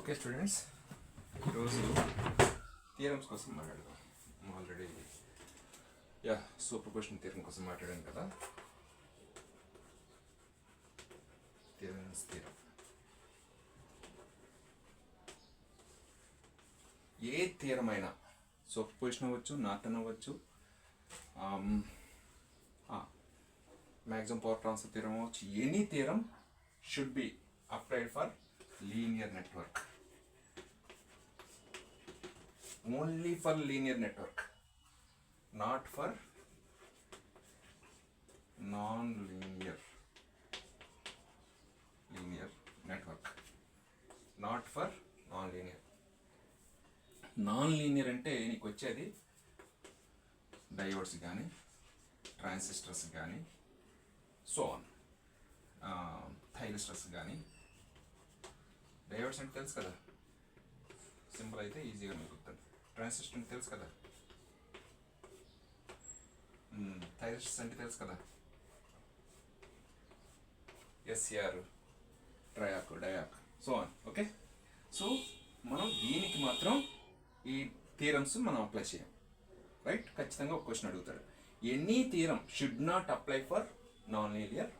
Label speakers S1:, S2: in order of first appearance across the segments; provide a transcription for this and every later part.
S1: Okay students, ఈరోజు theorems కోసం మాట్లాడదాం. ఆల్రెడీ సూపర్ పొజిషన్ థియరం కోసం మాట్లాడాను కదా. థియరమ్స్ ఏ థియరం అయినా సూపర్ పొజిషన్ అవ్వచ్చు, నార్టన్ అవ్వచ్చు, మ్యాక్సిమం పవర్ ట్రాన్స్ఫర్ థియరం అవ్వచ్చు. Any theorem should be applied for linear network, only for linear network, not for non-linear network, not for non-linear అంటే నీకు వచ్చేది డయోడ్స్ కానీ ట్రాన్సిస్టర్స్ కానీ సో ఆన్, థైరిస్టర్స్ కానీ. Diodes అంటే తెలుసు కదా, సింపుల్ అయితే ఈజీగా మీకు గుర్తుంది. ట్రాన్సిస్టర్ అంటే తెలుసు కదా, థైరిస్టర్స్ అంటే తెలుసు కదా, SR, triac, diac, so on. Okay, so మనం దీనికి మాత్రం ఈ థియరమ్స్ మనం అప్లై చేయం, రైట్? ఖచ్చితంగా ఒక క్వశ్చన్ అడుగుతాడు, any theorem should not apply for non linear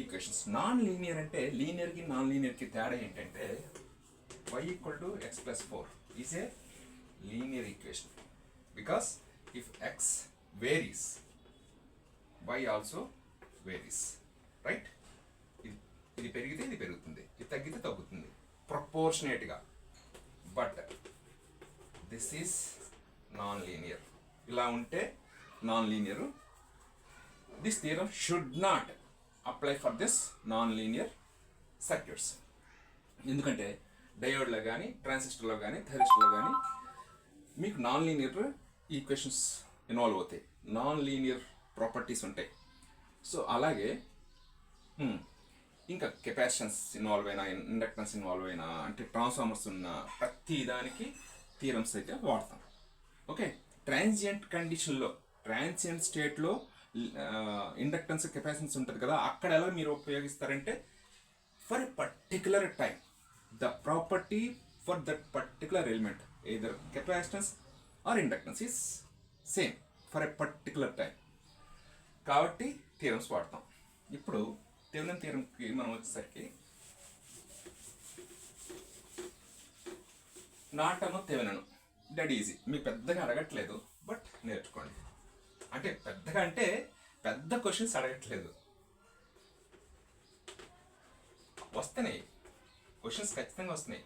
S1: equations. Non linear అంటే లీనియర్కి నాన్ లీనియర్కి తేడా ఏంటంటే y = x+4 is a linear equation, because if x varies y also varies, right? ఇది పెరిగితే ఇది పెరుగుతుంది, ఇది తగ్గితే తగ్గుతుంది ప్రపోర్షనేట్గా. But this is non linear. ఇలా ఉంటే non linear. This theorem should not apply for this non linear circuits. ఎందుకంటే డయోడ్లో కానీ ట్రాన్సిస్టర్లో కానీ థైరిస్టర్లో కానీ మీకు నాన్ లీనియర్ ఈక్వేషన్స్ ఇన్వాల్వ్ అవుతాయి, నాన్ లీనియర్ ప్రాపర్టీస్ ఉంటాయి. సో అలాగే ఇంకా కెపాసిటెన్స్ ఇన్వాల్వ్ అయినా, ఇండక్టెన్స్ ఇన్వాల్వ్ అయినా, అంటే ట్రాన్స్ఫార్మర్స్ ఉన్న ప్రతి దానికి థియరమ్స్ అయితే వాడతాం. ఓకే, ట్రాన్సియంట్ కండిషన్లో, ట్రాన్సియంట్ స్టేట్లో ఇండక్టెన్స్ కెపాసిటెన్స్ ఉంటుంది కదా, అక్కడ ఎలా మీరు ఉపయోగిస్తారంటే for a particular time the property for that particular element either capacitance or inductance is same for a particular time. కాబట్టి థియరమ్స్ వాడతాం. ఇప్పుడు థెవెనిన్ థియరంకి మనం వచ్చేసరికి నార్టన్, థెవెనిన్ డెడ్ ఈజీ, మీకు పెద్దగా అడగట్లేదు, బట్ నేర్చుకోండి. అంటే పెద్దగా అంటే పెద్ద క్వశ్చన్స్ అడగట్లేదు, వస్తున్నాయి క్వశ్చన్స్, ఖచ్చితంగా వస్తున్నాయి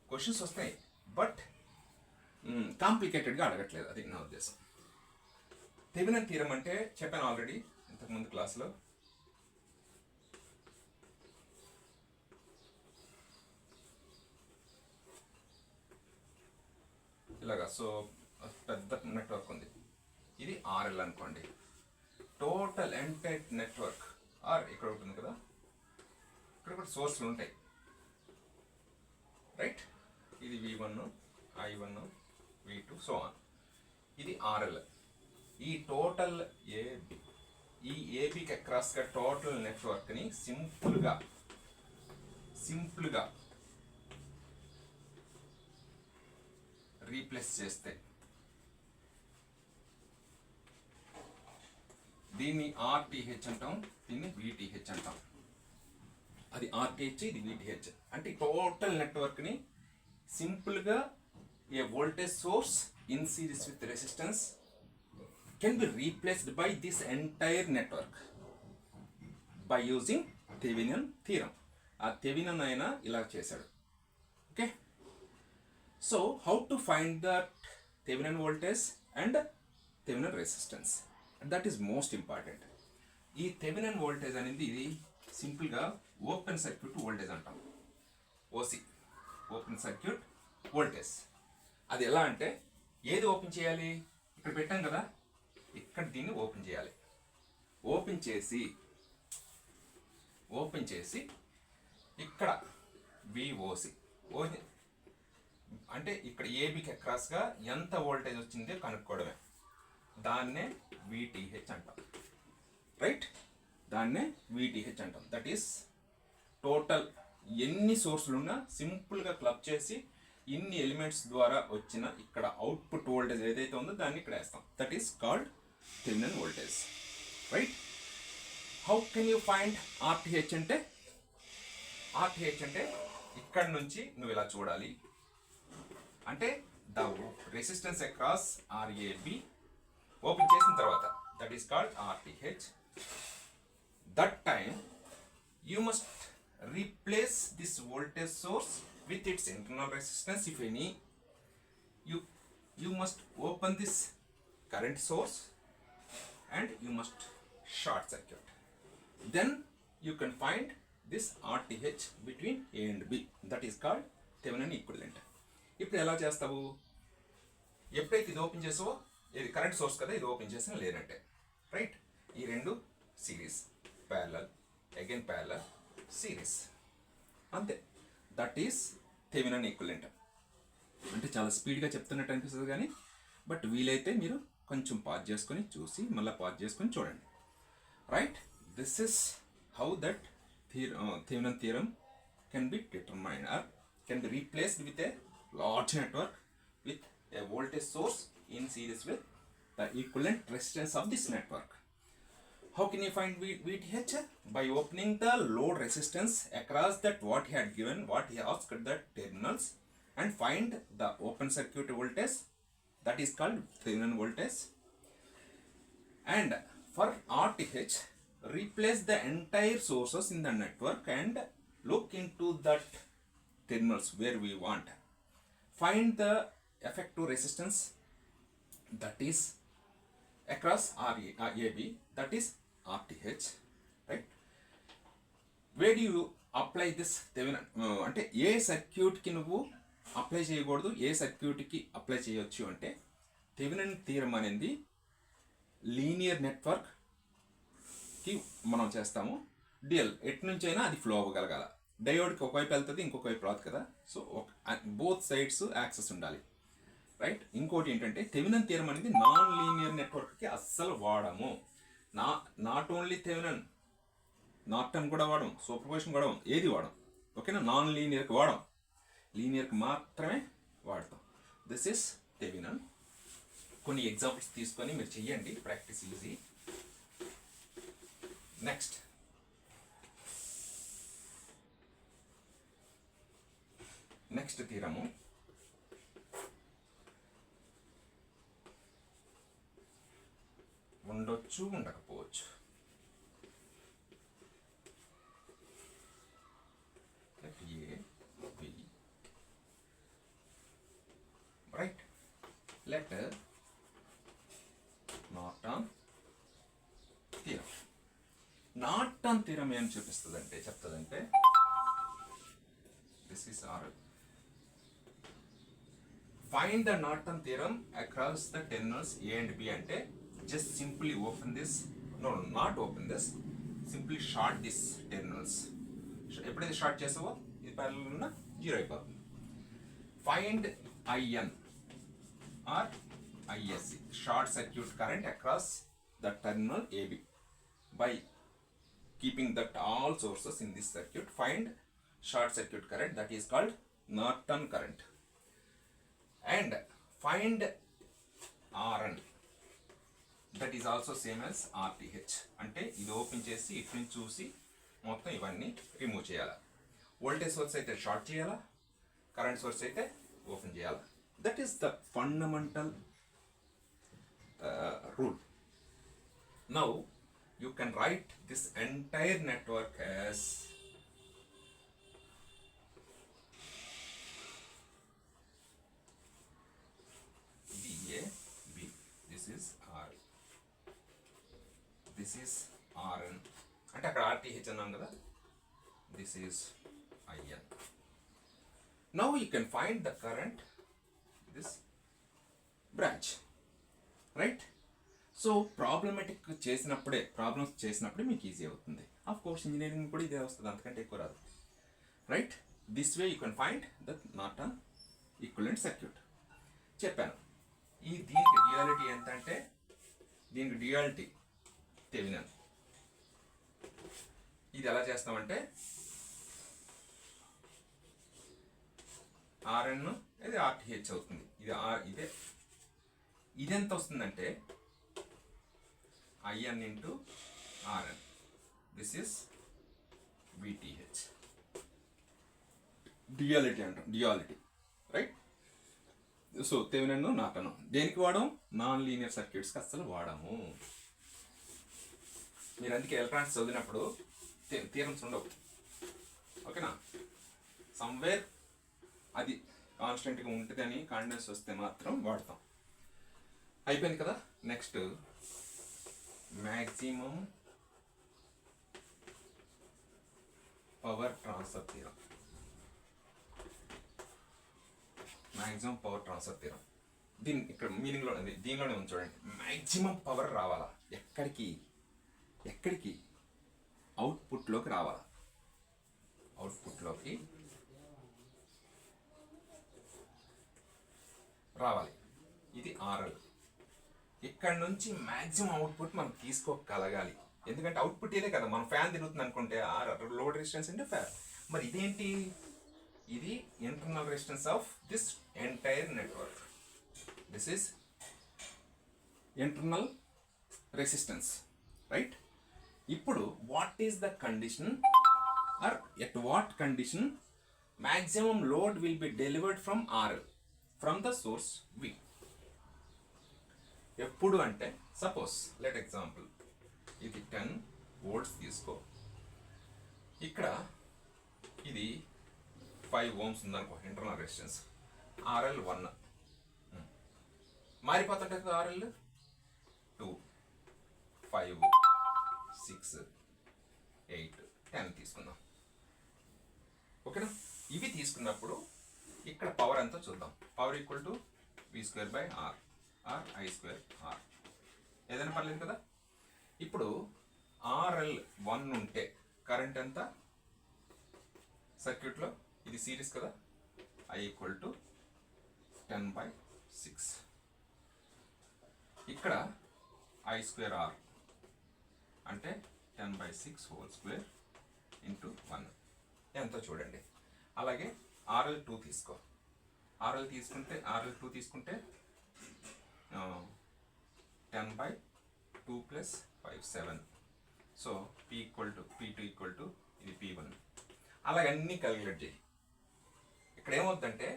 S1: క్వశ్చన్స్ వస్తున్నాయి, బట్ కాంప్లికేటెడ్గా అడగట్లేదు, అది నా ఉద్దేశం. థెవెనిన్ థియరం అంటే చెప్పాను ఆల్రెడీ ఇంతకుముందు క్లాస్లో. ఇలాగా, సో పెద్ద నెట్వర్క్ ఉంది, ఇది ఆర్ఎల్ అనుకోండి. టోటల్ ఎంటైర్ నెట్వర్క్ ఆర్ ఇక్కడ ఉంటుంది కదా, ఇక్కడ కూడా సోర్స్లు ఉంటాయి, రైట్? ఇది V1, I1, V2 so on. ఇది ఆర్ఎల్. ఈ టోటల్ ఏబి, ఈ ఏబికి అక్రాస్గా టోటల్ నెట్వర్క్ని సింపుల్గా రీప్లేస్ చేస్తే దీన్ని ఆర్టీహెచ్ అంటాం, దీన్ని విటిహెచ్ అంటాం. అది ఆర్టీహెచ్, ఇది విటిహెచ్. అంటే టోటల్ నెట్వర్క్ని సింపుల్గా a voltage source in series with resistance can be replaced by this entire network by using Thevenin theorem. ఆ థెవెనిన్ అయినా ఇలా చేశాడు. Okay, so how to find the Thevenin voltage and Thevenin resistance, that is most important. ఈ Thevenin voltage అనేది ఇది సింపుల్గా open circuit voltage అంటాం, OC, open circuit voltage. అది ఎలా అంటే, ఏది ఓపెన్ చేయాలి? ఇక్కడ పెట్టాం కదా, ఇక్కడ దీన్ని ఓపెన్ చేయాలి. ఓపెన్ చేసి ఇక్కడ విఓసి, అంటే ఇక్కడ ఏబికి అక్రాస్గా ఎంత వోల్టేజ్ వచ్చిందో కనుక్కోవడమే. దాన్నే విటిహెచ్ అంటాం, రైట్? దాన్నే విటిహెచ్ అంటాం. దట్ ఈస్ టోటల్ ఎన్ని సోర్సులు ఉన్నా సింపుల్గా క్లబ్ చేసి ఇన్ని ఎలిమెంట్స్ ద్వారా వచ్చిన ఇక్కడ అవుట్పుట్ వోల్టేజ్ ఏదైతే ఉందో దాన్ని ఇక్కడ వేస్తాం. That is called Thevenin voltage, right? How can you find RTH అంటే? ఆర్టీహెచ్ అంటే ఇక్కడ నుంచి నువ్వు ఇలా చూడాలి, అంటే the resistance across RAB open చేసిన తర్వాత that is called RTH. That time you must replace this voltage source with its internal resistance if any. You must open this current source and you must short circuit. Then you can find this RTH between A and B. That is called Thevenin equivalent. ఇప్పుడు ఎలా చేస్తావు? ఎప్పుడైతే ఇది open చేసావో, ఇది current source కదా, ఇది open చేసినా లేనంటే, రైట్? ఈ రెండు series, parallel, again parallel, series, అంతే. That is Thevenin equivalent. అంటే చాలా స్పీడ్గా చెప్తున్నట్టు అనిపిస్తుంది కానీ బట్ వీలైతే మీరు కొంచెం పాజ్ చేసుకొని చూసి మళ్ళీ పాజ్ చేసుకొని చూడండి, right? This is how that Thevenin theorem can be determined are can be replaced with a large network with a voltage source in series with the equivalent resistance of this network. How can you find VTH? By opening the load resistance across that what he had given, what he asked the terminals, and find the open circuit voltage, that is called Thevenin voltage. And for RTH, replace the entire sources in the network and look into that terminals where we want. Find the effective resistance that is across RAB, that is RTH, right? Where do you apply this Thevenin? అంటే ఏ సర్క్యూట్కి నువ్వు apply చేయకూడదు, ఏ సర్క్యూట్కి apply చేయొచ్చు అంటే Thevenin theorem అనేది linear నెట్వర్క్కి మనం చేస్తాము. DL ఎటు నుంచి అయినా అది ఫ్లో అవ్వగలగాల. డయోడ్కి ఒకవైపు వెళ్తుంది, ఇంకొక వైపు రాదు కదా, సో బోత్ సైడ్స్ యాక్సెస్ ఉండాలి, రైట్? ఇంకోటి ఏంటంటే థెవెనిన్ థియరమ్ అనేది నాన్ లీనియర్ నెట్వర్క్కి అస్సలు వాడము. నాట్ ఓన్లీ థెవెనిన్, నార్టన్ కూడా వాడడం, సూపర్పోజిషన్ కూడా ఏది వాడడం, ఓకేనా? నాన్ లీనియర్కి వాడడం, లీనియర్కి మాత్రమే వాడతాం. This is Thevenin. కొన్ని ఎగ్జాంపుల్స్ తీసుకొని మీరు చెయ్యండి, ప్రాక్టీస్ ఈజీ. నెక్స్ట్ థియరము ఉండొచ్చు, ఉండకపోవచ్చు. A, B, right? Let Norton theorem. Norton theorem ఏం చెప్తుందంటే this is R. Find the Norton theorem across the terminals A and B అంటే just simply open this, no, not open this, simply short this terminals. ఎప్పుడైతే short చేసావో ఇది parallel ఉన్న zero అయిపోతుంది. Find IN or ISC, short circuit current across the terminal AB. By keeping that all sources in this circuit, find short circuit current, that is called Norton current. And find RN, that is also same as RTH. అంటే ఇది open చేసి ఇటు నుంచి చూసి మొత్తం ఇవన్నీ remove చేయాలా. Voltage source అయితే షార్ట్ చేయాలా, కరెంట్ సోర్స్ అయితే ఓపెన్ చేయాలా. That is the fundamental rule. Now you can write this entire network as this is RN, అంటే అక్కడ RTH అన్నాం కదా, this is IN. Now you can find the current this branch, right? So problematic problems చేసినప్పుడే మీకు easy అవుతుంది. Of course engineering కూడా ఇదే వస్తుంది, అంతకంటే ఎక్కువ రాదు, right? This way you can find that Norton equivalent circuit. చెప్పాను దీనికి డ్యూయాలిటీ ఎంత అంటే, దీనికి డ్యూయాలిటీ థెవెనిన్. ఇది ఎలా చేస్తామంటే ఆర్ఎన్ ఇది ఆర్టీహెచ్ అవుతుంది. ఇదే ఇదెంత వస్తుందంటే IN into RN. This is VTH. Duality అంటాం, duality, right. So Thevenin Norton దేనికి వాడము? నాన్ లీనియర్ సర్క్యూట్స్కి అస్సలు వాడము. మీరు అందుకే ఎలక్ట్రానిక్స్ చదివినప్పుడు థియరమ్స్ ఉండవు, ఓకేనా. సమ్వేర్ అది కాన్స్టెంట్గా ఉంటుంది అని కాండిడెన్స్ వస్తే మాత్రం వాడతాం. అయిపోయింది కదా. Next maximum power transfer theorem. Maximum power transfer theorem దీని ఇక్కడ మీనింగ్లో దీనిలోనే ఉంది చూడండి. మ్యాక్సిమం పవర్ రావాలా ఎక్కడికి? అవుట్పుట్లోకి రావాలా. అవుట్పుట్లోకి రావాలి. ఇది ఆర్ఎల్. ఇక్కడ నుంచి మ్యాక్సిమం అవుట్పుట్ మనం తీసుకోగలగాలి. ఎందుకంటే అవుట్పుట్ ఇదే కదా. మనం ఫ్యాన్ తిరుగుతుంది అనుకుంటే లోడ్ రెసిస్టెన్స్ అంటే ఫ్యాన్. మరి ఇదేంటి? ఇది internal resistance of this entire network. This is internal resistance, right. ఇప్పుడు what is the condition or at what condition maximum load will be delivered from RL from the source V? ఎప్పుడు అంటే suppose let example ఇది 10 volts తీసుకో. ఇక్కడ ఇది 5 ohms ఉందనుకో internal resistance. RL 1 మారిపోతుంటే కదా. RL 2, 5, 6, 8, 10 తీసుకుందాం, ఓకేనా. ఇవి తీసుకున్నప్పుడు ఇక్కడ పవర్ ఎంతో చూద్దాం. Power equal to V² by R R I² R ఏదైనా పర్లేదు కదా. ఇప్పుడు RL 1 ఉంటే కరెంట్ ఎంత సర్క్యూట్లో? ఇది సిరీస్ కదా. I equal to 10/6. ఇక్కడ I² ఆర్ అంటే 10/6 హోల్ స్క్వేర్ ఇంటూ 1 ఎంతో చూడండి. అలాగే RL 2 తీసుకో. RL 2 తీసుకుంటే 10/2 + 5 7. సో P2 ఈక్వల్ టు ఇది P1. అలాగే అన్నీ క్యాలిక్యులేట్ చేయి. ఇక్కడ ఏమవుతుందంటే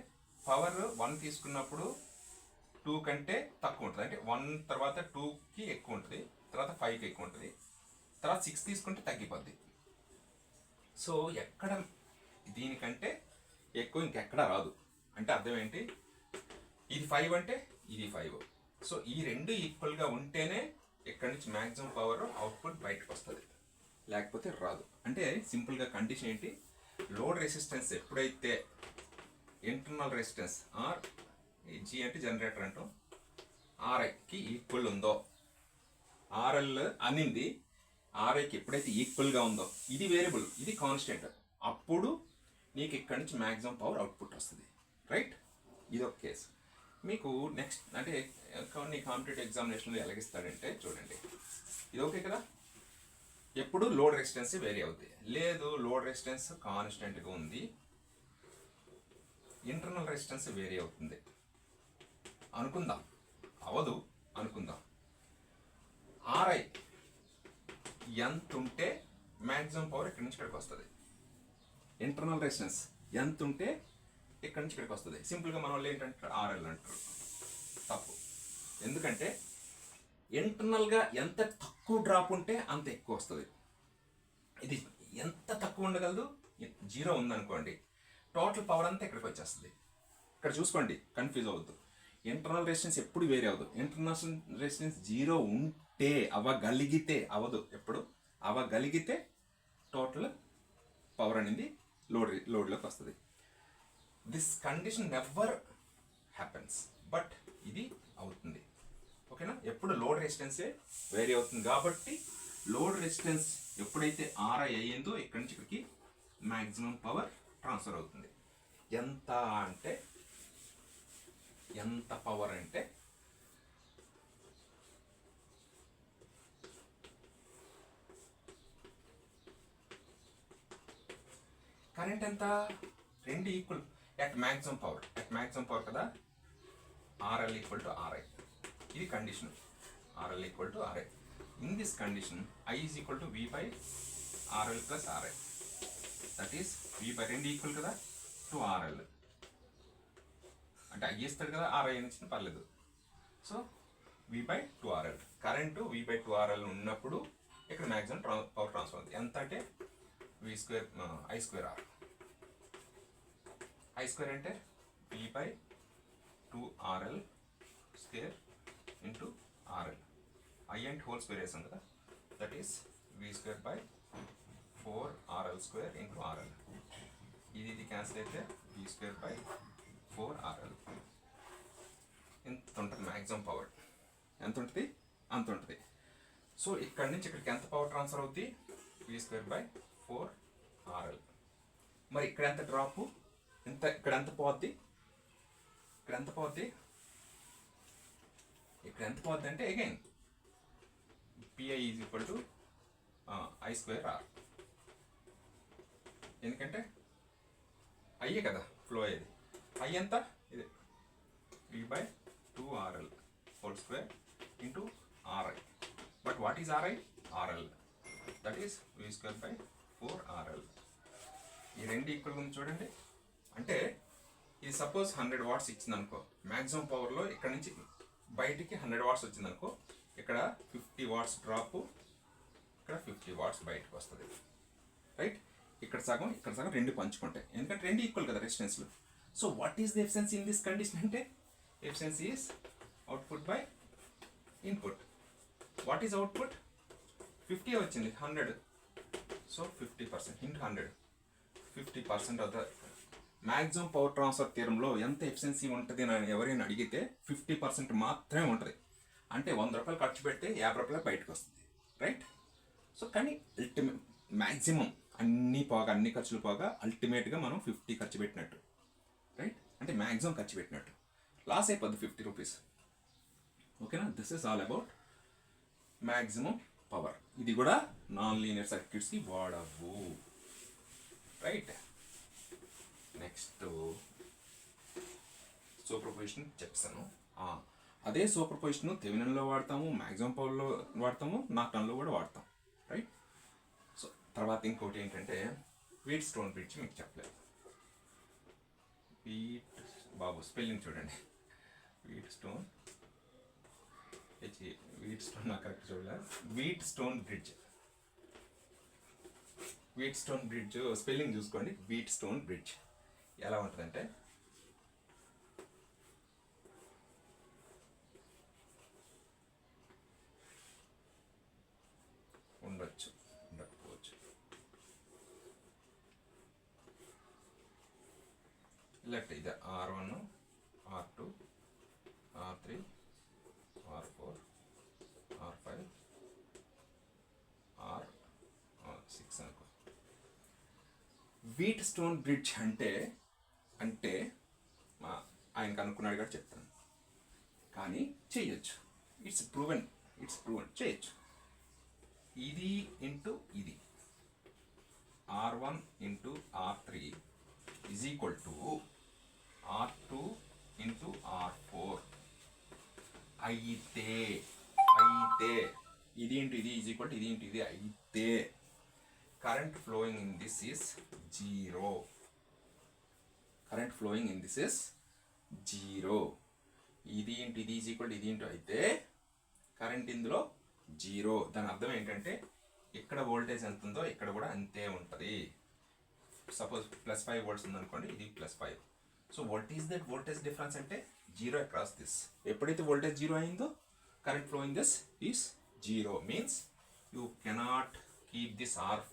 S1: పవర్ 1 తీసుకున్నప్పుడు 2 కంటే తక్కువ ఉంటుంది. అంటే 1 తర్వాత 2కి ఎక్కువ ఉంటుంది, తర్వాత 5కి ఎక్కువ ఉంటుంది, తర్వాత 6 తీసుకుంటే తగ్గిపోద్ది. సో ఎక్కడ దీనికంటే ఎక్కువ ఇంకెక్కడా రాదు. అంటే అర్థం ఏంటి? ఇది 5 అంటే ఇది 5. సో ఈ రెండు ఈక్వల్గా ఉంటేనే ఇక్కడి నుంచి మ్యాక్సిమం పవర్ అవుట్పుట్ బయటకు వస్తుంది, లేకపోతే రాదు. అంటే సింపుల్గా కండిషన్ ఏంటి? లోడ్ రెసిస్టెన్స్ ఎప్పుడైతే ఇంటర్నల్ రెసిస్టెన్స్ ఆర్ జీ అంటే జనరేటర్ అంటాం ఆర్ఐకి ఈక్వల్ ఉందో, ఆర్ఎల్ అనింది ఆర్ఐకి ఎప్పుడైతే ఈక్వల్గా ఉందో, ఇది వేరియబుల్, ఇది కాన్స్టెంట్, అప్పుడు నీకు ఇక్కడి నుంచి మ్యాక్సిమం పవర్ అవుట్పుట్ వస్తుంది, రైట్. ఇది ఒక కేసు. మీకు నెక్స్ట్ అంటే కొన్ని కాంపిటేటివ్ ఎగ్జామినేషన్లో ఎలాగిస్తాడంటే చూడండి, ఇది ఓకే కదా. ఎప్పుడు లోడ్ రెసిస్టెన్స్ వేరీ అవుతుంది. లేదు లోడ్ రెసిస్టెన్స్ కాన్స్టెంట్గా ఉంది, ఇంటర్నల్ రెసిస్టెన్స్ వేరీ అవుతుంది అనుకుందాం, అవదు అనుకుందాం. ఆర్ఐ ఎంత ఉంటే మ్యాక్సిమం పవర్ ఇక్కడి నుంచి ఇక్కడికి వస్తుంది, ఇంటర్నల్ రెసిస్టెన్స్ ఎంత ఉంటే ఇక్కడి నుంచి ఇక్కడికి వస్తుంది. సింపుల్గా మన వాళ్ళు ఏంటంటారు ఆర్ఎల్ అంటారు. తప్పు. ఎందుకంటే ఇంటర్నల్గా ఎంత తక్కువ డ్రాప్ ఉంటే అంత ఎక్కువ వస్తుంది. ఇది ఎంత తక్కువ ఉండగలదు? 0 ఉందనుకోండి, టోటల్ పవర్ అంతా ఇక్కడికి వచ్చేస్తుంది. ఇక్కడ చూసుకోండి, కన్ఫ్యూజ్ అవ్వద్దు. ఇంటర్నల్ రెసిస్టెన్స్ ఎప్పుడు వేరే అవ్వదు. ఇంటర్నల్ రెసిస్టెన్స్ 0 ఉంటే అవ్వగలిగితే, అవ్వదు ఎప్పుడు, అవ్వగలిగితే టోటల్ పవర్ అనేది లోడ్లోకి వస్తుంది. This condition never happens, but ఇది అవుతుంది, ఓకేనా. ఎప్పుడు లోడ్ రెసిస్టెన్సే వేరీ అవుతుంది. కాబట్టి లోడ్ రెసిస్టెన్స్ ఎప్పుడైతే ఆర్ఐ అయ్యిందో ఇక్కడి నుంచి ఇక్కడికి మ్యాక్సిమం పవర్ ట్రాన్స్ఫర్ అవుతుంది. ఎంత అంటే ఎంత పవర్ అంటే కరెంట్ ఎంత? రెండు ఈక్వల్. ఎట్ మ్యాక్సిమం పవర్ కదా, RL ఈక్వల్ టు RI. ఇది condition, RL equal to RI. In this condition I is equal to V by RL plus RI. That is V by 2 equal కదా to RL. అంటే I ఇస్తాడు కదా, RI అని ఇచ్చిన పర్లేదు. So V by 2RL. Current V by 2RL ఉన్నప్పుడు ఇక్కడ maximum power transfer అవుతుంది. ఎంత అంటే V square I square R. I square అంటే V by 2RL square into RL. I అంటే హోల్ స్క్వేర్ వేసాం కదా, that is V square by 4RL square into RL. ఇది క్యాన్సిల్ అయితే V స్క్వేర్ బై 4RL. ఎంత ఉంటుంది మ్యాక్సిమం పవర్? ఎంత ఉంటుంది? అంత ఉంటుంది. సో ఇక్కడి నుంచి ఇక్కడికి ఎంత పవర్ ట్రాన్స్ఫర్ అవుతుంది? V square by 4RL. మరి ఇక్కడ ఎంత డ్రాపు? ఇక్కడ ఎంత పోద్ది? ఇక్కడ ఎంత పోద్ది అంటే again PI is equal to I square R. ఎందుకంటే అయ్యే కదా ఫ్లో అయ్యేది. I ఎంత? ఇది V by 2RL whole square into RI. But what is RI? RL. That is V square by 4RL. ఈ రెండు ఈక్వల్గా ఉంది చూడండి. అంటే ఇది సపోజ్ 100 వాట్స్ ఇచ్చింది అనుకో, మ్యాక్సిమం పవర్లో ఇక్కడ నుంచి బయటికి 100 వాట్స్ వచ్చింది అనుకో, ఇక్కడ 50 వాట్స్ డ్రాప్, ఇక్కడ 50 వాట్స్ బయటకు వస్తుంది. రైట్? ఇక్కడ సగం రెండు పంచుకుంటాయి, ఎందుకంటే రెండు ఈక్వల్ కదా రెసిస్టెన్స్లు. So what is the efficiency in this condition అంటే efficiency is output by input. What is output? 50 వచ్చింది, 100. So 50% into 100, 50% of the maximum power transfer థియరంలో ఎంత ఎఫిషియన్సీ ఉంటుంది అని ఎవరైనా అడిగితే 50% మాత్రమే ఉంటుంది. అంటే 100 రూపాయలు ఖర్చు పెడితే 50 రూపాయలు బయటకు వస్తుంది. రైట్? సో కానీ మ్యాక్సిమం అన్ని ఖర్చులు పోగా అల్టిమేట్గా మనం 50 ఖర్చు పెట్టినట్టు. రైట్? అంటే మ్యాక్సిమం ఖర్చు పెట్టినట్టు. లాస్ అయిపోద్ది 50 రూపీస్. ఓకేనా? This is all about maximum power. ఇది కూడా నాన్ లీనియర్ సర్క్యూట్స్కి వాడవు. రైట్? నెక్స్ట్ సూపర్ పొజిషన్ చెప్తాను. అదే సూపర్ పొజిషన్ థెవెనిన్లో వాడతాము, మ్యాక్సిమం పవర్లో వాడతాము, నార్టన్లో కూడా వాడతాం. రైట్? సో తర్వాత ఇంకోటి ఏంటంటే వీట్ స్టోన్ బ్రిడ్జ్ మీకు చెప్పలేదు. బాబు స్పెల్లింగ్ చూడండి. వీట్ స్టోన్ నాకు కరెక్ట్ చూడలేదు. వీట్ స్టోన్ బ్రిడ్జ్ స్పెల్లింగ్ చూసుకోండి. వీట్ స్టోన్ బ్రిడ్జ్ ఎలా ఉంటుందంటే ఉండకపోవచ్చు. ఇలాంటి ఇది R1, R2, R3, R4, R5, R6 అనుకో. వీట్ స్టోన్ బ్రిడ్జ్ అంటే ఆయనకు అనుకున్నాడు కూడా చెప్తాను, కానీ చేయొచ్చు. ఇట్స్ ప్రూవెన్ చేయొచ్చు. ఇది ఇంటూ ఇది R1 into R3 is equal to R2 into R4 అయితే ఇది ఇంటూ ఇది ఈజ్ ఈక్వల్ టు ఇది ఇంటూ ఇది అయితే current flowing in this is 0. ఇది ఇంటూ ఇది ఈజ్ ఈక్వల్ టు ఇది ఇంటూ అయితే కరెంట్ ఇందులో 0. దాని అర్థం ఏంటంటే ఇక్కడ వోల్టేజ్ ఎంత ఉందో ఇక్కడ కూడా అంతే ఉంటుంది. సపోజ్ +5 volts ఉందనుకోండి, ఇది +5. So what is that voltage difference అంటే 0 అక్రాస్ దిస్. ఎప్పుడైతే వోల్టేజ్ 0 అయిందో current flowing this is 0. Means you cannot keep this R5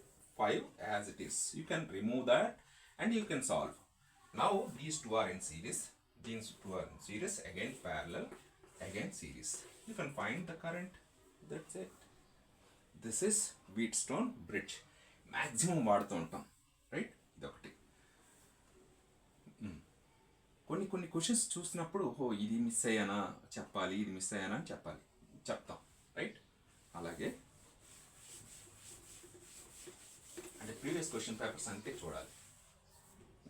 S1: as it is. You can remove that and you can solve. Now these two are in series. Again parallel, again series. You can find the current. That's it. This is Wheatstone bridge. Maximum వాడుతూ ఉంటాం. Right? ఇదొకటి. కొన్ని questions చూసినప్పుడు ఇది miss అయ్యానా చెప్పాలి, ఇది miss అయ్యానా అని చెప్తాం. రైట్? అలాగే అంటే ప్రీవియస్ క్వశ్చన్ పేపర్స్ అంతే చూడాలి.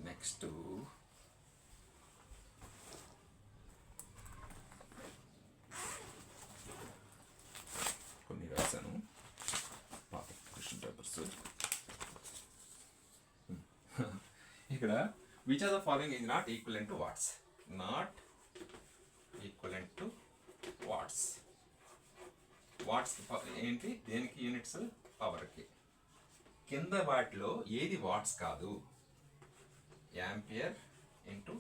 S1: నెక్స్ట్ ఇక్కడ which are the following is not equivalent to watts, not equivalent to watts. Watts ఏంటి, దేనికి యూనిట్స్, పవర్కి. కింద వాటిలో ఏది వాట్స్ కాదు, ampere into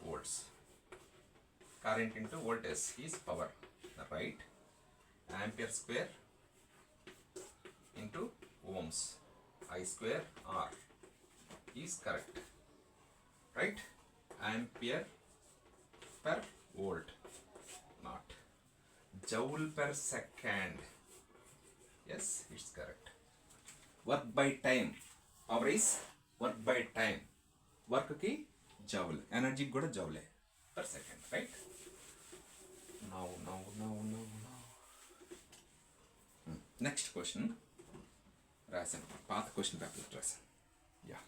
S1: volts, current into voltage is power, right. Ampere square into ohms, I square R is correct, right? Ampere per volt, not joule per second. Yes, it's correct. Work by time, power is work by time. Work ki joule, energy kuda joule per second, right? Now. Next question. రాశాను, పాత question paper రాశాను. Yeah,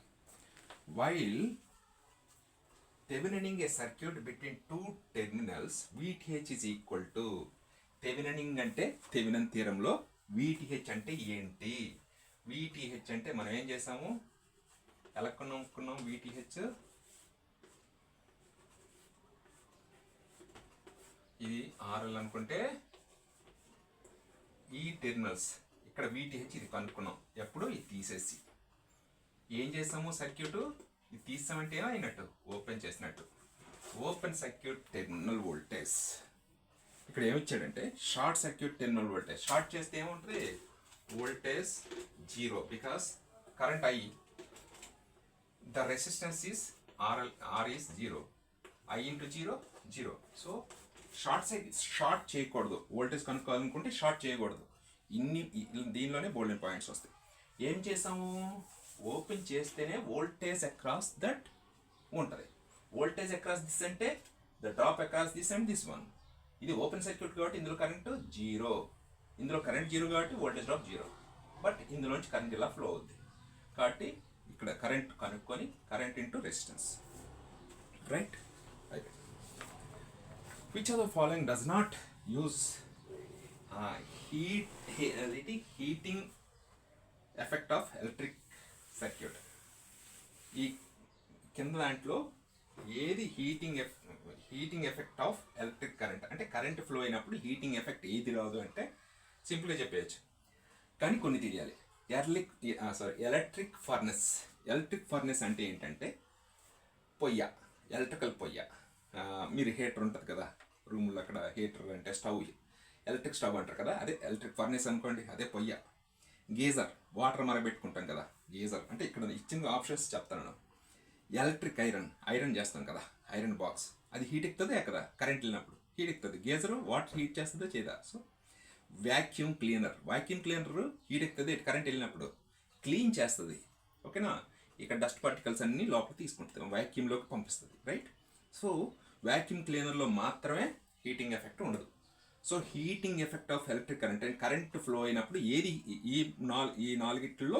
S1: while Thevenining a circuit between two terminals VTH is equal to. Thevenining అంటే Thevenin థియరంలో VTH అంటే ఏంటి? VTH అంటే మనం ఏం చేసాము, ఎలా కనుక్కున్నాం VTH? ఇది RL అనుకుంటే ఈ టెర్మినల్స్ ఇక్కడ VTH ఇది కనుక్కున్నాం. ఎప్పుడు ఇది తీసేసి ఏం చేసాము, సర్క్యూట్ ఇది తీసామంటే ఏమైనట్టు, ఓపెన్ చేసినట్టు. ఓపెన్ సర్క్యూట్ టెర్మినల్ వోల్టేజ్ ఇక్కడ ఏమిచ్చాడంటే short circuit terminal voltage. Short చేస్తే ఏముంటుంది, voltage 0 because current I, the resistance is R is 0, I into 0. So short చేయకూడదు, వోల్టేజ్ కనుక్కోవాలనుకుంటే షార్ట్ చేయకూడదు. దీనిలోనే బోల్డెన్ పాయింట్స్ వస్తాయి. ఏం చేసాము, ఓపెన్ చేస్తేనే వోల్టేజ్ అక్రాస్ దట్ ఉంటుంది. వోల్టేజ్ అక్రాస్ దిస్ అంటే the drop across this and this one. ఇది ఓపెన్ సర్క్యూట్ కాబట్టి ఇందులో కరెంట్ 0, ఇందులో కరెంట్ 0 కాబట్టి వోల్టేజ్ డ్రాప్ 0. బట్ ఇందులోంచి కరెంట్ ఇలా ఫ్లో అవుద్ది కాబట్టి ఇక్కడ కరెంట్ కనుక్కొని current into resistance, right. Which are the following does not use heating effect of electric circuit? ఈ కింద దాంట్లో ఏది heating effect of electric current అంటే కరెంట్ ఫ్లో అయినప్పుడు హీటింగ్ ఎఫెక్ట్ ఏది రాదు అంటే సింపుల్గా చెప్పేయచ్చు, కానీ కొన్ని తెలియాలి. ఎలక్ట్రిక్ ఫర్నెస్ అంటే ఏంటంటే పొయ్య, ఎలక్ట్రికల్ పొయ్య. మీరు హీటర్ ఉంటుంది కదా రూమ్లో, అక్కడ హీటర్ అంటే స్టవ్, ఎలక్ట్రిక్ స్టవ్ అంటారు కదా, అదే ఎలక్ట్రిక్ ఫర్నెస్ అనుకోండి, అదే పొయ్య. గీజర్, వాటర్ మరబెట్టుకుంటాం కదా, గీజర్ అంటే ఇక్కడ ఇచ్చిన ఆప్షన్స్ చెప్తాను. ఎలక్ట్రిక్ ఐరన్ చేస్తాం కదా, ఐరన్ బాక్స్, అది హీట్ ఎక్కుతుంది కదా, కరెంట్ వెళ్ళినప్పుడు హీట్ ఎక్కుతుంది. గీజర్ వాటర్ హీట్ చేస్తుందో చేయదా? సో వ్యాక్యూమ్ క్లీనర్ హీట్ ఎక్కుతుంది కరెంట్ వెళ్ళినప్పుడు, క్లీన్ చేస్తుంది, ఓకేనా. ఇక్కడ డస్ట్ పార్టికల్స్ అన్నీ లోపల తీసుకుంటుంది, వ్యాక్యూమ్లోకి పంపిస్తుంది, రైట్. సో వ్యాక్యూమ్ క్లీనర్లో మాత్రమే హీటింగ్ ఎఫెక్ట్ ఉండదు. So heating effect of electric current and current flow అయినప్పుడు ఏది ఈ నాలుగిట్లో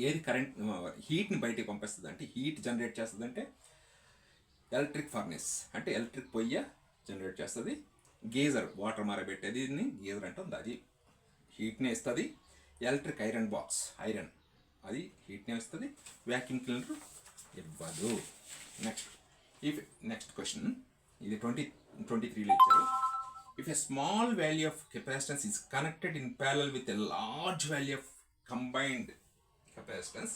S1: ఏది కరెంట్ హీట్ని బయటికి పంపిస్తుంది అంటే హీట్ జనరేట్ చేస్తుంది అంటే ఎలక్ట్రిక్ ఫర్నెస్ అంటే ఎలక్ట్రిక్ పొయ్య జనరేట్ చేస్తుంది. గీజర్ వాటర్ మారబెట్టేది గీజర్ అంటుంది, అది హీట్నే ఇస్తుంది. ఎలక్ట్రిక్ ఐరన్ బాక్స్ అది హీట్నే ఇస్తుంది. వ్యాక్యూమ్ క్లీనర్ ఇవ్వదు. నెక్స్ట్ క్వశ్చన్, ఇది 2023లో ఇచ్చారు. If a small value of capacitance is connected in parallel with a large value of combined capacitance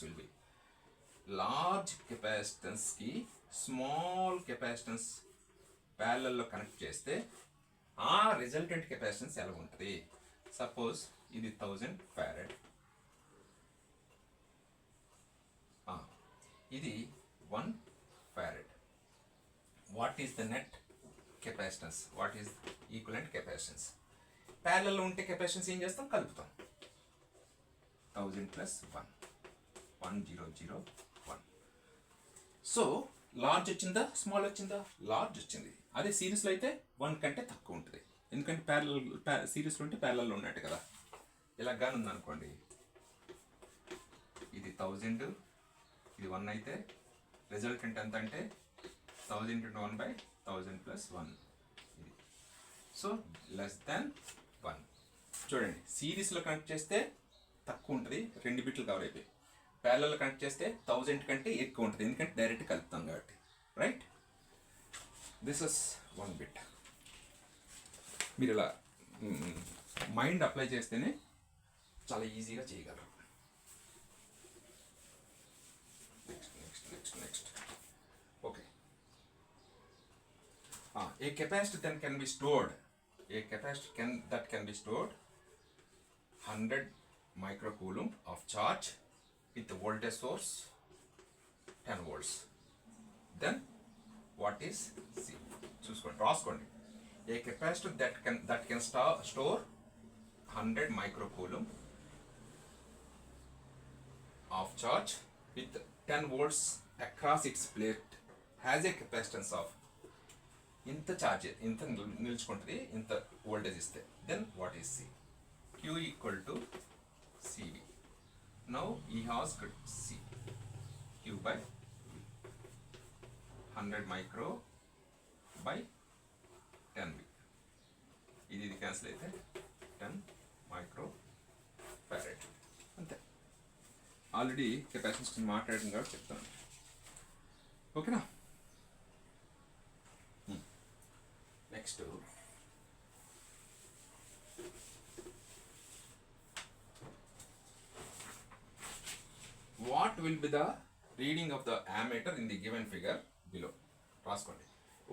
S1: will be large capacitance ki small capacitance parallel lo connect cheste aa resultant capacitance ela untadi. Suppose idi 1000 farad, ఇది 1 farad. What is the net capacitance? What is equivalent capacitance? Parallel లో ఉంటే capacitance ఏం చేస్తాం, కలుపుతాం. 1000 plus 1 1001. So large వచ్చిందా small వచ్చిందా? Large వచ్చింది. అదే సిరీస్లో అయితే 1 కంటే తక్కువ ఉంటుంది, ఎందుకంటే సిరీస్లో ఉంటే ప్యారలల్లో ఉన్నట్టు కదా. ఇలాగానే ఉందనుకోండి, ఇది 1000, ఇది 1 అయితే రిజల్టెంట్ ఎంత అంటే 1000 × 1/1000 + 1. ఇది సో లెస్ దాన్ 1. చూడండి, సిరీస్లో కనెక్ట్ చేస్తే తక్కువ ఉంటుంది, 2 బిట్లు కవర్ అయిపోయి. ప్యారలల్ కనెక్ట్ చేస్తే 1000 కంటే ఎక్కువ ఉంటుంది, ఎందుకంటే డైరెక్ట్ కలుపుతాం కాబట్టి. Right, this is one bit. మీరు ఇలా మైండ్ అప్లై చేస్తేనే చాలా ఈజీగా చేయగలరు. Next okay. A capacitor then can be stored. A capacitor can be stored 100 microcoulomb of charge with the voltage source 10 volts. Then what is C? చూసుకోండి, రాసుకోండి. A capacitor that can store 100 microcoulomb of charge with 10 volts across its plate has a capacitance of ఇంత charge, ఇంత నిల్చుకుంటుంది, ఇంత voltage ఇస్తే. Then what is C? Q equal to CV. Now ఈ has C Q by 100 micro by 10 V. ఇది cancel అయితే 10 micro farad. అంతే. Already capacitance గురించి మాట్లాడింది కాబట్టి చెప్తాను. ఓకేనా? Next what will be the reading of the ammeter in the given figure below? రాసుకోండి.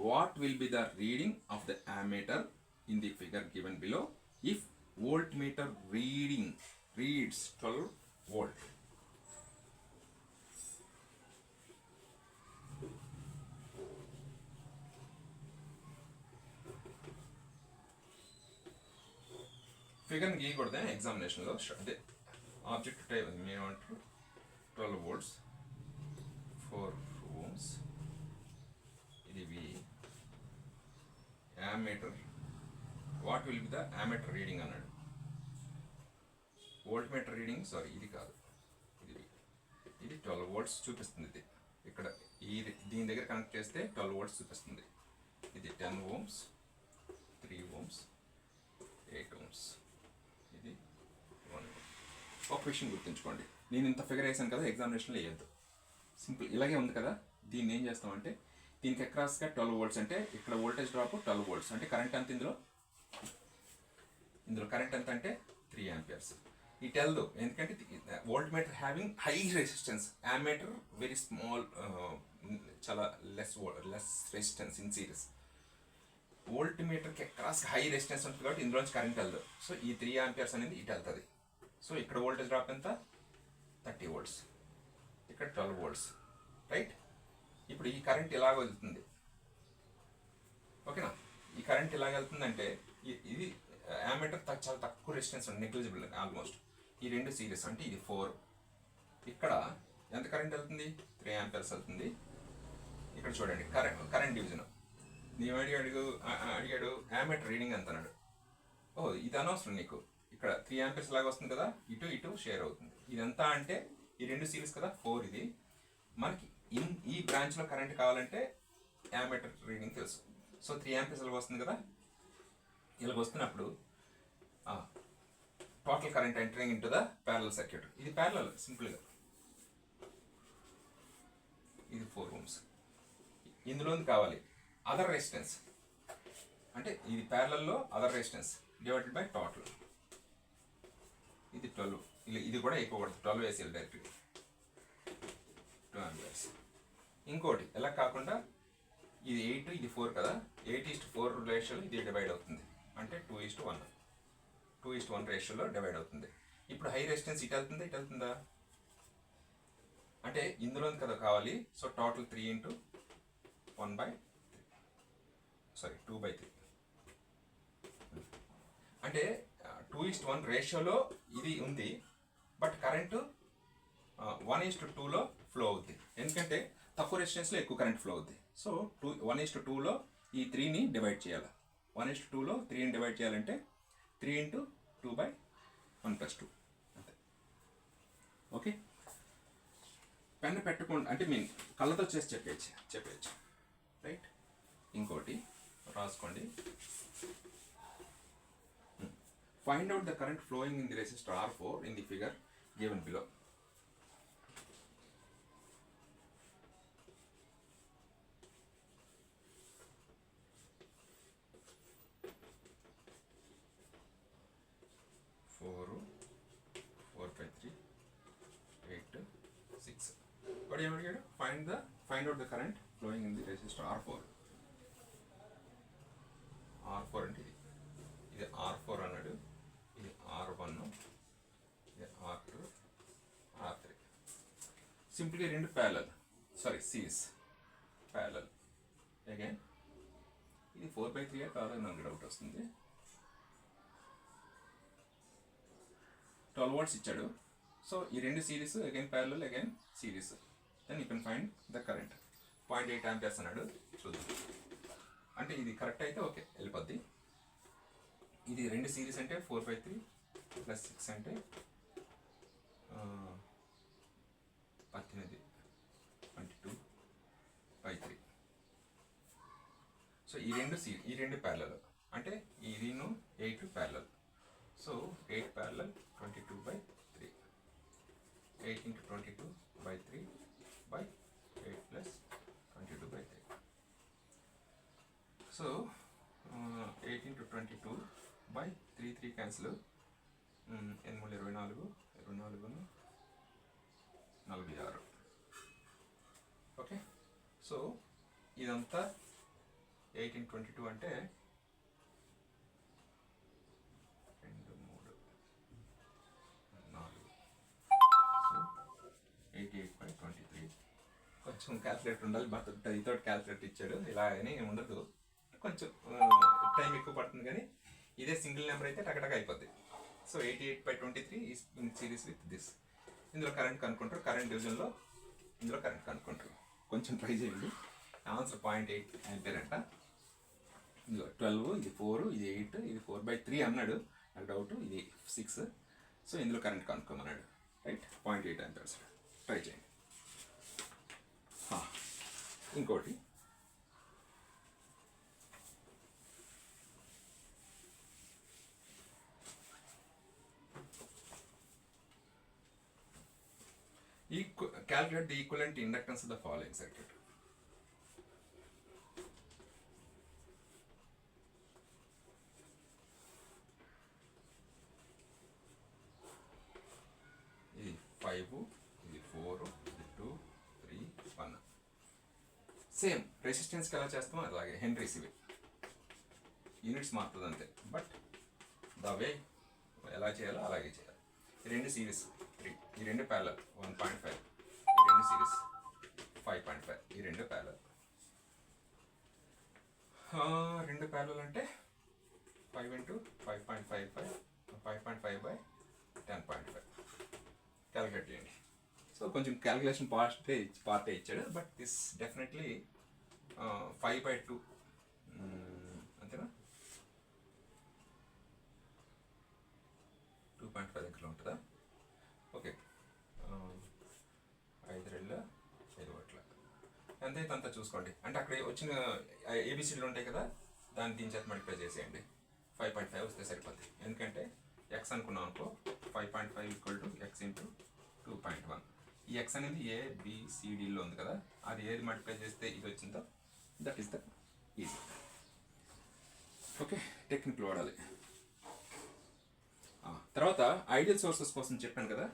S1: What will be the reading of the ammeter in the figure given below if voltmeter reads 12 volt? ఫిగర్ని గీయకూడదే ఎగ్జామినేషన్లో. అదే object type ఏమంటారు, 12 volts 4 ohms. ఇది V. Ammeter, what will be the ammeter reading అన్నాడు. Volt meter reading, sorry ఇది కాదు, ఇది 12 volts చూపిస్తుంది. ఇది ఇక్కడ దీని దగ్గర కనెక్ట్ చేస్తే 12 volts చూపిస్తుంది. ఇది 10 ohms 3 ohms 8 ohms. ఇది 1 ohm. ఒక విషయం గుర్తుంచుకోండి, నేను ఇంత ఫిగర్ వేసాను కదా, ఎగ్జామినేషన్లో వేయద్దు. సింపుల్ ఇలాగే ఉంది కదా, దీన్ని ఏం చేస్తామంటే దీనికి అక్రాస్గా 12 volts అంటే ఇక్కడ వోల్టేజ్ డ్రాప్ 12 volts అంటే కరెంట్ ఎంత, ఇందులో కరెంట్ ఎంత అంటే 3 amperes. ఈ టెల్దు, ఎందుకంటే volt meter having high resistance, ammeter very small, చాలా less resistance in series. Volt మీటర్కి అక్రాస్ హై రెసిస్టెన్స్ ఉంటుంది కాబట్టి ఇందులోంచి కరెంట్ వెళ్దు. సో ఈ 3 amperes అనేది ఇటు వెళ్తుంది. సో ఇక్కడ వోల్టేజ్ డ్రాప్ ఎంత, 30 volts, ఇక్కడ 12 volts. రైట్, ఇప్పుడు ఈ కరెంట్ ఇలాగ వెళ్తుంది. ఓకేనా? ఈ కరెంట్ ఇలాగ వెళ్తుందంటే ఇది యామీటర్ చాలా తక్కువ రెసిస్టెన్స్ ఉంది, నెగ్లిజిబుల్ ఆల్మోస్ట్. ఈ రెండు సిరీస్ అంటే ఇది 4. ఇక్కడ ఎంత కరెంట్ వెళ్తుంది, 3 amperes వెళ్తుంది. ఇక్కడ చూడండి కరెంట్ డివిజన్. నీవు అడిగాడు యామీటర్ రీడింగ్ ఎంత అన్నాడు. ఓహో, ఇది అనవసరం నీకు. ఇక్కడ 3 amperes లాగా వస్తుంది కదా, ఇటు షేర్ అవుతుంది. ఇదంతా అంటే ఈ రెండు సిరీస్ కదా, 4. ఇది మనకి ఈ బ్రాంచ్లో కరెంట్ కావాలంటే యామీటర్ రీడింగ్ తెలుసు. సో 3 amperes ఇలాగ వస్తుంది కదా, ఇలాగ వస్తున్నప్పుడు total current entering in to the parallel circuit. ఇది ప్యారలల్ సింపుల్గా, ఇది 4 ohms. ఇందులోంది కావాలి అదర్ రెసిస్టెన్స్, అంటే ఇది ప్యారలల్లో other resistance divided by total. ఇది 12, ఇది కూడా ఎక్కువ పడుతుంది, 12 వేసేయాలి డైరెక్ట్గా, 2 amperes. ఇంకోటి ఎలా కాకుండా ఇది 8, ఇది 4 కదా, 8:4 రేషియోలో ఇది డివైడ్ అవుతుంది, అంటే 2:1 రేషియోలో డివైడ్ అవుతుంది. ఇప్పుడు హై రెసిస్టెన్స్ ఇటు వెళ్తుందా, ఇటు వెళ్తుందా అంటే ఇందులోది కదా కావాలి. సో టోటల్ 2/3 అంటే 2:1 రేషియోలో ఇది ఉంది, బట్ కరెంటు 1:2లో ఫ్లో అవుద్ది, ఎందుకంటే తక్కువ రెసిస్టెన్స్లో ఎక్కువ కరెంట్ ఫ్లో అవుద్ది. సో 1:2లో ఈ 3ని డివైడ్ చేయాలి. 1:2లో 3ని డివైడ్ చేయాలంటే 3 × 2/1+2 అంతే. ఓకే, పెన్ను పెట్టకుండా అంటే మీన్ కళ్ళతో చేసి చెప్పేయచ్చు. రైట్, ఇంకోటి రాసుకోండి. Find out the current flowing in the resistor R4 in the figure given below. వాడు ఏమడిగాడు, find out the current flowing in the resistor R4. R4 అంటే ఇది R4 అన్నాడు, ఇది R1, ఇది R2, R3. సింప్లీ రెండు ప్యారలల్, సిరీస్ ప్యారలల్. అగైన్ ఇది 4/3 కాదని నాకు డౌట్ వస్తుంది. 12 volts ఇచ్చాడు. సో ఈ రెండు series, again parallel, again series. Then you can find the current. 0.8 amperes అన్నాడు, చూద్దాం. అంటే ఇది కరెక్ట్ అయితే ఓకే వెళ్ళిపోద్ది. ఇది రెండు సిరీస్ అంటే 4/3 + 6 అంటే 18, 22/3. సో ఈ రెండు ప్యారలల్ అంటే ఇది 8 parallel. So 8 parallel 22/3. 8 × 22/3 by 8 + 22/3. So 8 × 22/3, 3 cancel. 8 × 24, 24 46. Okay. So ఇదంతా 8 × 22 అంటే 2, 3, 4. సో 88/23. కొంచెం క్యాల్కులేటర్ ఉండాలి, బట్ వితౌట్ క్యాల్కులేటర్ ఇచ్చాడు. ఇలా అని ఉండదు, కొంచెం టైం ఎక్కువ పడుతుంది. కానీ ఇదే సింగిల్ నెంబర్ అయితే టకటక అయిపోద్ది. So 88/23 is in series with this. ఇందులో కరెంట్ కనుక్కుంటారు, కరెంట్ డివిజన్లో ఇందులో కరెంట్ కనుక్కుంటారు. కొంచెం ట్రై చేయండి. ఆన్సర్ 0.8 ampere అంట. ఇది 12, ఇది 4, ఇది 8, ఇది 4/3 అన్నాడు. నాకు డౌట్, ఇది 6. సో ఇందులో కరెంట్ కనుక్కోమన్నాడు. Right, 0.8 amperes. ట్రై చేయండి. ఇంకోటి, calculate the equivalent inductance of the following circuit. ఇది 5, ఇది 4, ఇది 2, 3, 1. సేమ్ రెసిస్టెన్స్కి ఎలా చేస్తామో అలాగే హెన్రీస్, ఇవి యూనిట్స్ మారుతుంది అంతే, బట్ ద వే ఎలా చేయాలో అలాగే చేయాలి. ఈ రెండు సిరీస్ 3, ఈ రెండు ప్యారలల్ 1.5, ఈ రెండు సిరీస్ 5.5, ఈ రెండు ప్యారలల్. రెండు ప్యారలల్ అంటే 5 × 5.55, 5.5/10.5. క్యాలిక్యులేట్ చేయండి. సో కొంచెం క్యాలిక్యులేషన్ పార్టే ఇచ్చాడు, బట్ దిస్ డెఫినెట్లీ 5/2 అంతేనా, 2.5 దగ్గర ఉంటుందా? ఓకే, 5 2 5 1 ఎంతైతే అంతా చూసుకోండి. అంటే అక్కడ వచ్చిన ఏబిసిడీలు ఉంటాయి కదా, దాన్ని దీని చేత మల్టిప్లై చేసేయండి. 5.5 వస్తే సరిపోద్ది. ఎందుకంటే ఎక్స్ అనుకున్నాం అనుకో, 5.5 = x × 2.1. ఈ ఎక్స్ అనేది ABCDలో ఉంది కదా, అది ఏది మల్టిప్లై చేస్తే ఇది వచ్చిందో that is the easy. Okay, టెక్నిక్లు వాడాలి. తర్వాత ఐడియల్ సోర్సెస్ కోసం చెప్పాను కదా,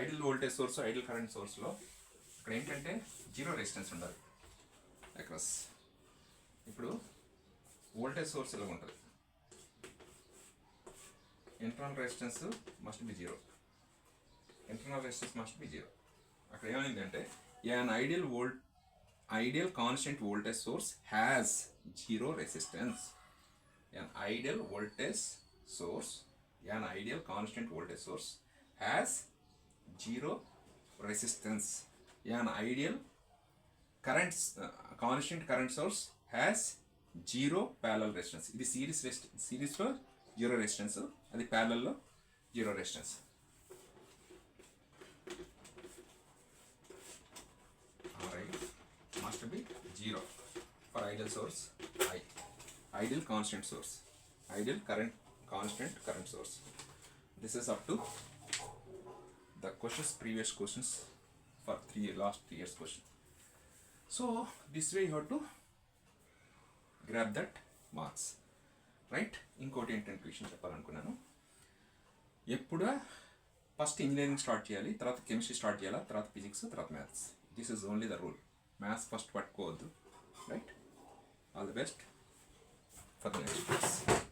S1: ideal voltage source, ideal current సోర్స్లో ఇక్కడ ఏంటంటే 0 రెసిస్టెన్స్ ఉండాలి అక్రాస్. ఇప్పుడు వోల్టేజ్ సోర్స్ ఇలా ఉంటుంది, internal resistance must be 0. Internal resistance must be 0. అక్కడ ఏమైందంటే an ideal constant voltage source has 0 resistance. An ideal constant voltage source has 0 resistance. An ideal constant current source has 0 parallel resistance. ఇది సిరీస్లో 0 resistance, అది ప్యారలల్లో 0 resistance. Must be 0 for ideal source. Ideal constant source, ideal constant current source. This is up to the previous questions for last 3 years question. So this way you have to grab that marks, right? ఇంకోటి ఏంటంటే విషయం చెప్పాలనుకున్నాను, ఎప్పుడు first engineering start చేయాలి, తర్వాత chemistry start చేయాలా, తర్వాత physics, తర్వాత maths. This is only the rule. Maths first పట్టుకోవద్దు. Right. All the best for the next class.